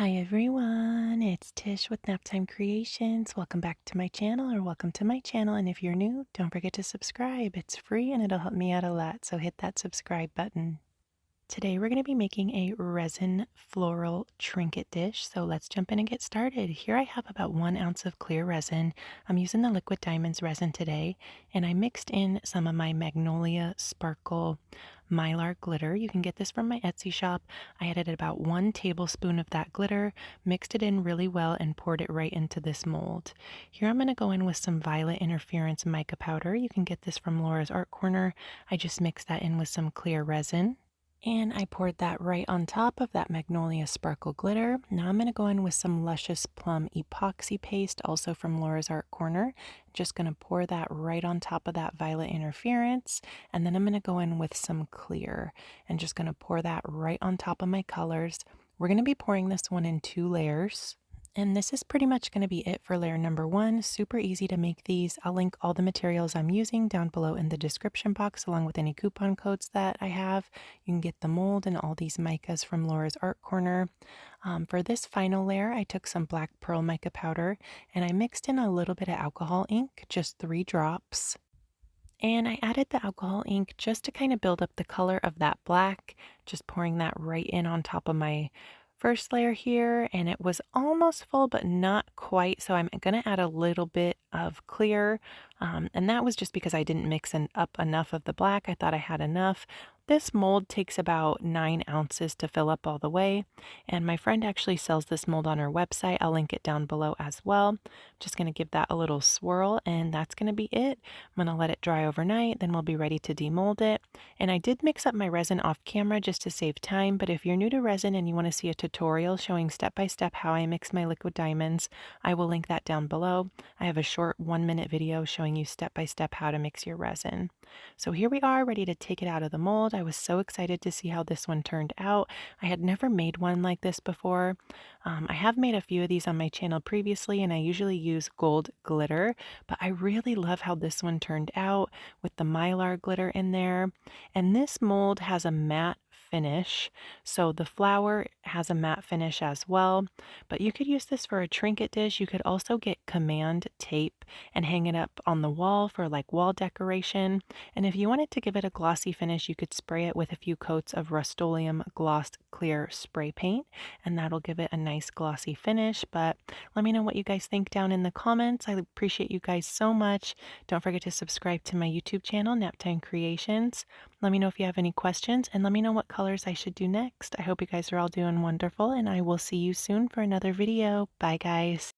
Hi everyone, it's Tish with Naptime Creations. Welcome back to my channel, or welcome to my channel. And if you're new, don't forget to subscribe. It's free and it'll help me out a lot, so hit that subscribe button. Today we're going to be making a resin floral trinket dish, so let's jump in and get started. Here I have about 1 ounce of clear resin. I'm using the Liquid Diamonds resin today, and I mixed in some of my Magnolia Sparkle Mylar glitter. You can get this from my Etsy shop. I added about 1 tablespoon of that glitter, mixed it in really well, and poured it right into this mold. Here I'm going to go in with some violet interference mica powder. You can get this from Laura's Art Corner. I just mixed that in with some clear resin. And I poured that right on top of that Magnolia Sparkle glitter. Now I'm going to go in with some luscious plum epoxy paste, also from Laura's Art Corner. Just going to pour that right on top of that violet interference. And then I'm going to go in with some clear and just going to pour that right on top of my colors. We're going to be pouring this one in 2 layers. And this is pretty much going to be it for layer number 1. Super easy to make these. I'll link all the materials I'm using down below in the description box, along with any coupon codes that I have. You can get the mold and all these micas from Laura's Art Corner. For this final layer, I took some black pearl mica powder and I mixed in a little bit of alcohol ink, just 3 drops. And I added the alcohol ink just to kind of build up the color of that black, just pouring that right in on top of my first layer here, and it was almost full but not quite, so I'm going to add a little bit of clear, and that was just because I didn't mix up enough of the black. I thought I had enough. This mold takes about 9 ounces to fill up all the way, and my friend actually sells this mold on her website. I'll link it down below as well. Just going to give that a little swirl, and that's going to be it. I'm going to let it dry overnight, then we'll be ready to demold it. And I did mix up my resin off camera just to save time, but if you're new to resin and you want to see a tutorial showing step by step how I mix my liquid diamonds, I will link that down below. I have a short 1-minute video showing you step by step how to mix your resin. So here we are, ready to take it out of the mold. I was so excited to see how this one turned out. I had never made one like this before. I have made a few of these on my channel previously, and I usually use gold glitter, but I really love how this one turned out with the mylar glitter in there. And this mold has a matte finish, so the flower has a matte finish as well, but you could use this for a trinket dish. You could also get command tape and hang it up on the wall for like wall decoration. And if you wanted to give it a glossy finish, you could spray it with a few coats of Rust-Oleum Gloss Clear spray paint, and that'll give it a nice glossy finish. But let me know what you guys think down in the comments. I appreciate you guys so much. Don't forget to subscribe to my YouTube channel, Naptime Creations. Let me know if you have any questions, and let me know what colors I should do next. I hope you guys are all doing wonderful, and I will see you soon for another video. Bye, guys.